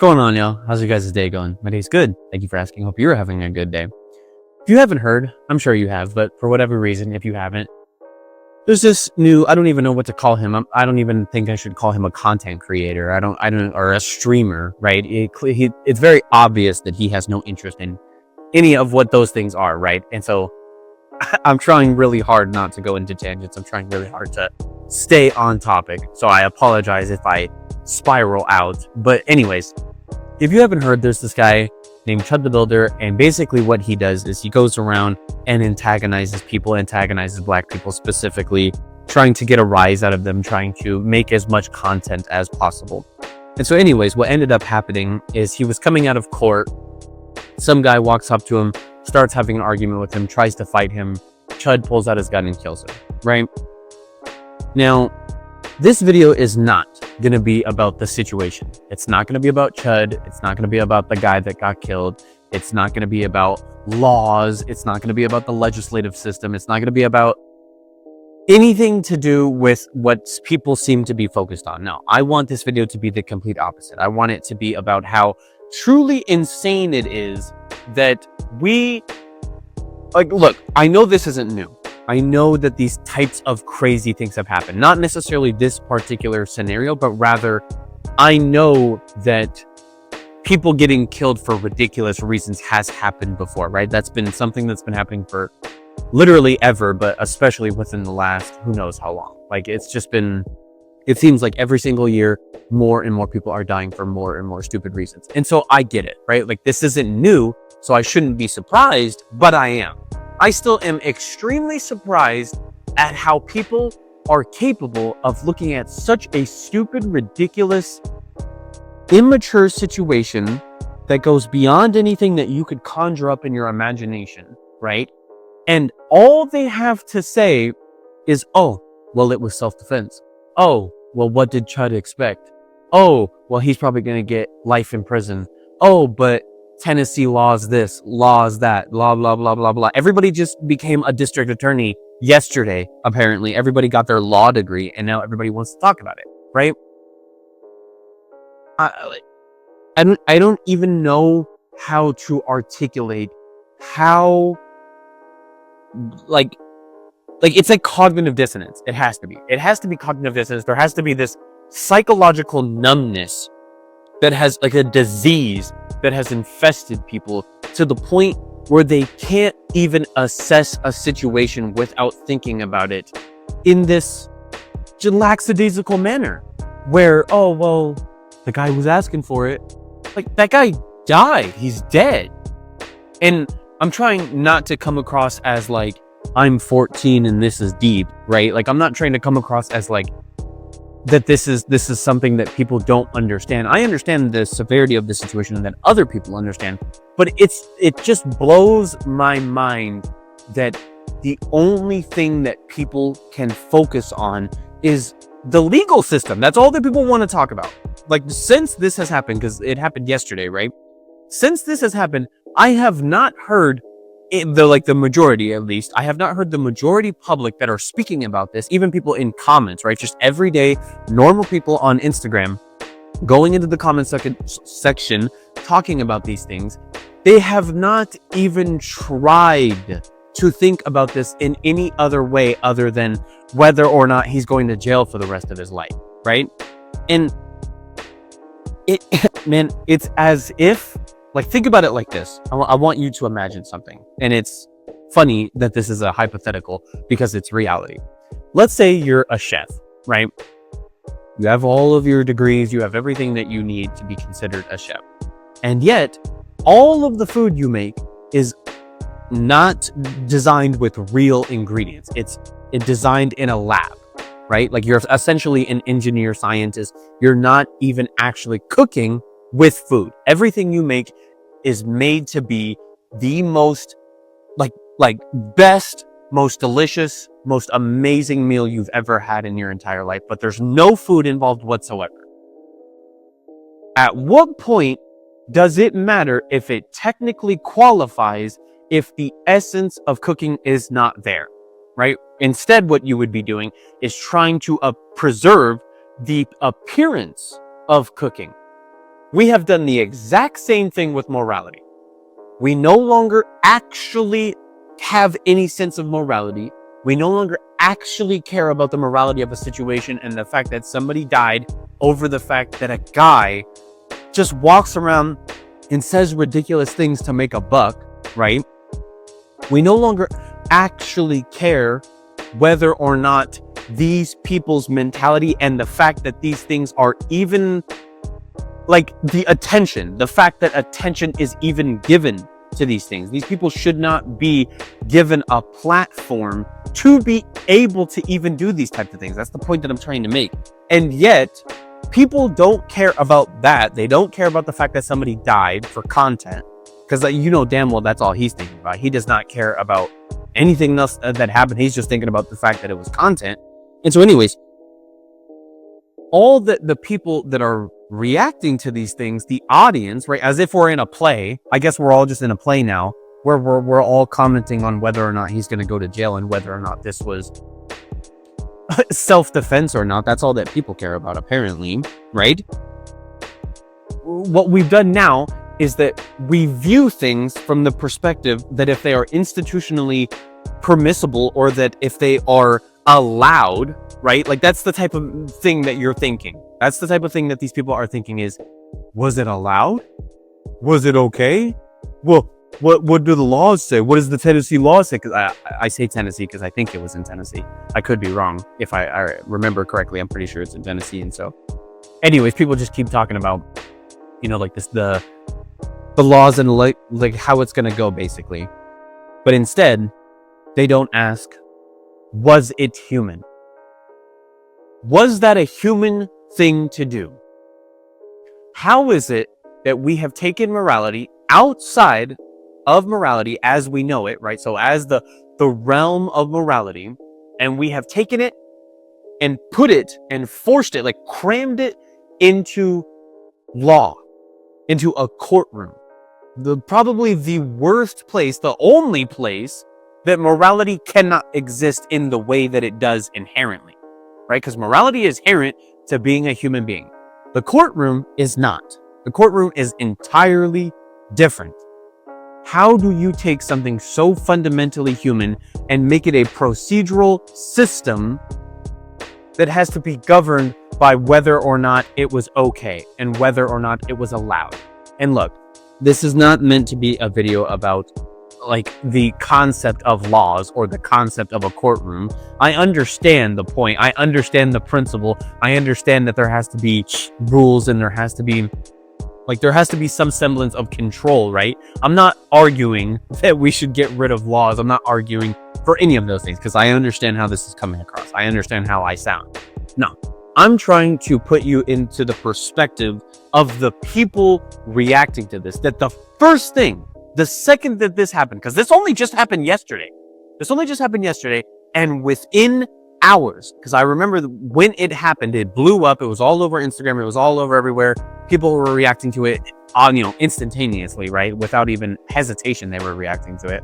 going on, y'all? How's your guys' day going? My day's good. Thank you for asking. Hope you're having a good day. If you haven't heard, I'm sure you have, but for whatever reason, if you haven't, there's this new, I don't even know what to call him. I don't even think I should call him a content creator. Or a streamer, right? It's very obvious that he has no interest in any of what those things are, right? And so I'm trying really hard not to go into tangents. I'm trying really hard to stay on topic. So I apologize if I spiral out. But anyways, if you haven't heard, there's this guy named Chud the Builder, and basically what he does is he goes around and antagonizes Black people specifically, trying to get a rise out of them, trying to make as much content as possible. And so anyways, what ended up happening is he was coming out of court. Some guy walks up to him, starts having an argument with him, tries to fight him. Chud pulls out his gun and kills him, right? Now, this video is not going to be about the situation. It's not going to be about Chud. It's not going to be about the guy that got killed. It's not going to be about laws. It's not going to be about the legislative system. It's not going to be about anything to do with what people seem to be focused on. No, I want this video to be the complete opposite. I want it to be about how truly insane it is that look, I know this isn't new. I know that these types of crazy things have happened. Not necessarily this particular scenario, but rather I know that people getting killed for ridiculous reasons has happened before, right? That's been something that's been happening for literally ever, but especially within the last who knows how long. Like, it's just been, it seems like every single year, more and more people are dying for more and more stupid reasons. And so I get it, right? Like, this isn't new, so I shouldn't be surprised, but I am. I still am extremely surprised at how people are capable of looking at such a stupid, ridiculous, immature situation that goes beyond anything that you could conjure up in your imagination, right? And all they have to say is, oh, well, it was self-defense. Oh, well, what did Chud expect? Oh, well, he's probably going to get life in prison. Oh, but Tennessee laws this, laws that, blah, blah, blah, blah, blah. Everybody just became a district attorney yesterday, apparently. Everybody got their law degree, and now everybody wants to talk about it, right? I don't even know how to articulate how, like it's like cognitive dissonance. It has to be. It has to be cognitive dissonance. There has to be this psychological numbness that has, like, a disease that has infested people to the point where they can't even assess a situation without thinking about it in this lackadaisical manner where, oh, well, the guy was asking for it. Like, that guy died. He's dead. And I'm trying not to come across as like, I'm 14 and this is deep, right? Like, I'm not trying to come across as like, that this is something that people don't understand. I understand the severity of the situation and that other people understand, but it just blows my mind that the only thing that people can focus on is the legal system. That's all that people want to talk about. Like, since this has happened, because it happened yesterday, right? Since this has happened, I have not heard the majority, at least, I have not heard the majority public that are speaking about this, even people in comments, right? Just everyday normal people on Instagram going into the comment section talking about these things. They have not even tried to think about this in any other way other than whether or not he's going to jail for the rest of his life, right? And man, it's as if, like, think about it like this. I want you to imagine something. And it's funny that this is a hypothetical because it's reality. Let's say you're a chef, right? You have all of your degrees. You have everything that you need to be considered a chef. And yet, all of the food you make is not designed with real ingredients. It's designed in a lab, right? Like, you're essentially an engineer, scientist. You're not even actually cooking with food. Everything you make is made to be the most like best, most delicious, most amazing meal you've ever had in your entire life, but there's no food involved whatsoever. At what point does it matter if it technically qualifies if the essence of cooking is not there, right? Instead, what you would be doing is trying to preserve the appearance of cooking. We have done the exact same thing with morality. We no longer actually have any sense of morality. We no longer actually care about the morality of a situation and the fact that somebody died over the fact that a guy just walks around and says ridiculous things to make a buck, right? We no longer actually care whether or not these people's mentality and the fact that these things are even like the fact that attention is even given to these things. These people should not be given a platform to be able to even do these types of things. That's the point that I'm trying to make. And yet, people don't care about that. They don't care about the fact that somebody died for content. Because damn well that's all he's thinking about. He does not care about anything else that happened. He's just thinking about the fact that it was content. And so anyways, all the people that are reacting to these things, the audience, right, as if we're in a play. I guess we're all just in a play now, where we're all commenting on whether or not he's going to go to jail and whether or not this was self-defense or not. That's all that people care about, apparently, right? What we've done now is that we view things from the perspective that if they are institutionally permissible or that if they are allowed, right? Like that's the type of thing that you're thinking. That's the type of thing that these people are thinking is, was it allowed? Was it okay? Well, what do the laws say? What does the Tennessee law say? Because I say Tennessee because I think it was in Tennessee. I could be wrong. If I remember correctly, I'm pretty sure it's in Tennessee. And so anyways, people just keep talking about, like this, the laws and like how it's going to go basically. But instead, they don't ask, was it human? Was that a human thing to do? How is it that we have taken morality outside of morality as we know it, right? So as the realm of morality, and we have taken it and put it and forced it, like crammed it into law, into a courtroom. Probably the worst place, the only place that morality cannot exist in the way that it does inherently, right? Because morality is inherent to being a human being. The courtroom is not. The courtroom is entirely different. How do you take something so fundamentally human and make it a procedural system that has to be governed by whether or not it was okay and whether or not it was allowed? And look, this is not meant to be a video about like the concept of laws or the concept of a courtroom. I understand the point. I understand the principle. I understand that there has to be rules and there has to be some semblance of control, right? I'm not arguing that we should get rid of laws. I'm not arguing for any of those things because I understand how this is coming across. I understand how I sound. No, I'm trying to put you into the perspective of the people reacting to this. That the first thing, the second that this happened, because this only just happened yesterday. And within hours, because I remember when it happened, it blew up. It was all over Instagram. It was all over everywhere. People were reacting to it on, instantaneously, right? Without even hesitation, they were reacting to it.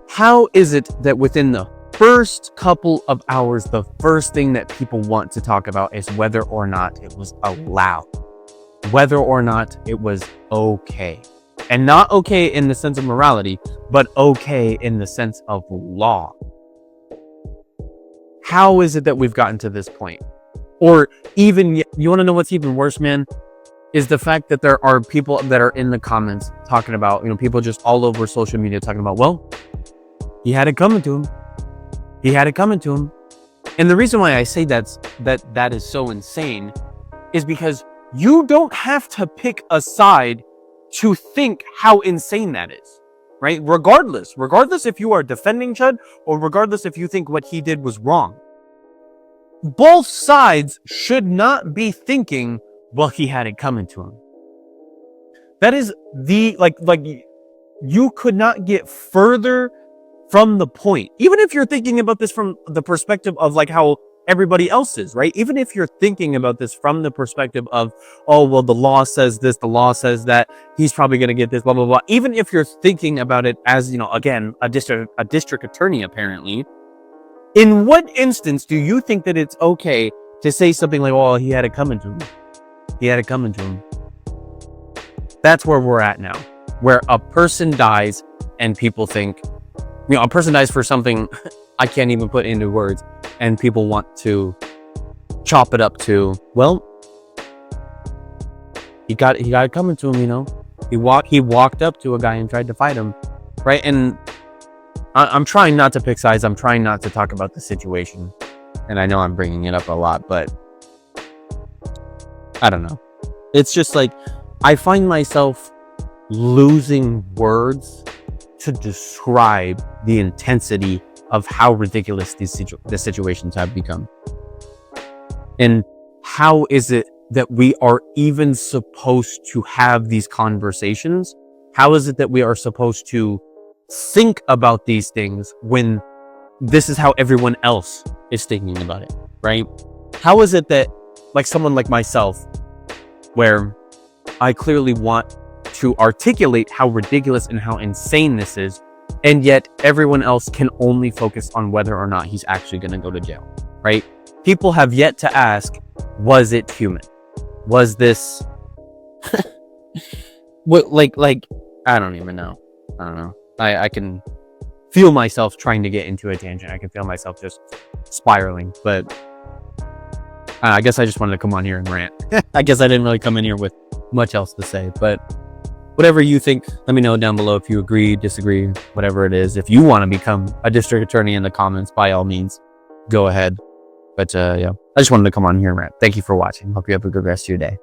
How is it that within the first couple of hours, the first thing that people want to talk about is whether or not it was allowed, whether or not it was okay? And not okay in the sense of morality, but okay in the sense of law. How is it that we've gotten to this point? Or even, you want to know what's even worse, man? Is the fact that there are people that are in the comments talking about, people just all over social media talking about, well, he had it coming to him. He had it coming to him. And the reason why I say that is so insane is because you don't have to pick a side to think how insane that is, right? Regardless if you are defending Chud or regardless if you think what he did was wrong. Both sides should not be thinking, well, he had it coming to him. That is you could not get further from the point. Even if you're thinking about this from the perspective of like how everybody else is, right? Even if you're thinking about this from the perspective of, oh, well, the law says this, the law says that, he's probably going to get this, blah, blah, blah. Even if you're thinking about it as, again, a district attorney, apparently, in what instance do you think that it's okay to say something like, well, he had it coming to him? He had it coming to him. That's where we're at now, where a person dies and people think, a person dies for something I can't even put into words, and people want to chop it up to, well, he got it coming to him, He walked up to a guy and tried to fight him, right? And I'm trying not to pick sides. I'm trying not to talk about the situation, and I know I'm bringing it up a lot, but I don't know. It's just like I find myself losing words to describe the intensity of how ridiculous these situations have become. And how is it that we are even supposed to have these conversations? How is it that we are supposed to think about these things when this is how everyone else is thinking about it, right? How is it that, like someone like myself, where I clearly want to articulate how ridiculous and how insane this is, and yet everyone else can only focus on whether or not he's actually going to go to jail, right? People have yet to ask, was it human? Was this what, like I don't even know. I don't know. I can feel myself trying to get into a tangent. I can feel myself just spiraling, but I guess I just wanted to come on here and rant. I guess I didn't really come in here with much else to say, but whatever you think, let me know down below if you agree, disagree, whatever it is. If you want to become a district attorney in the comments, by all means, go ahead. But yeah, I just wanted to come on here and rant. Thank you for watching. Hope you have a good rest of your day.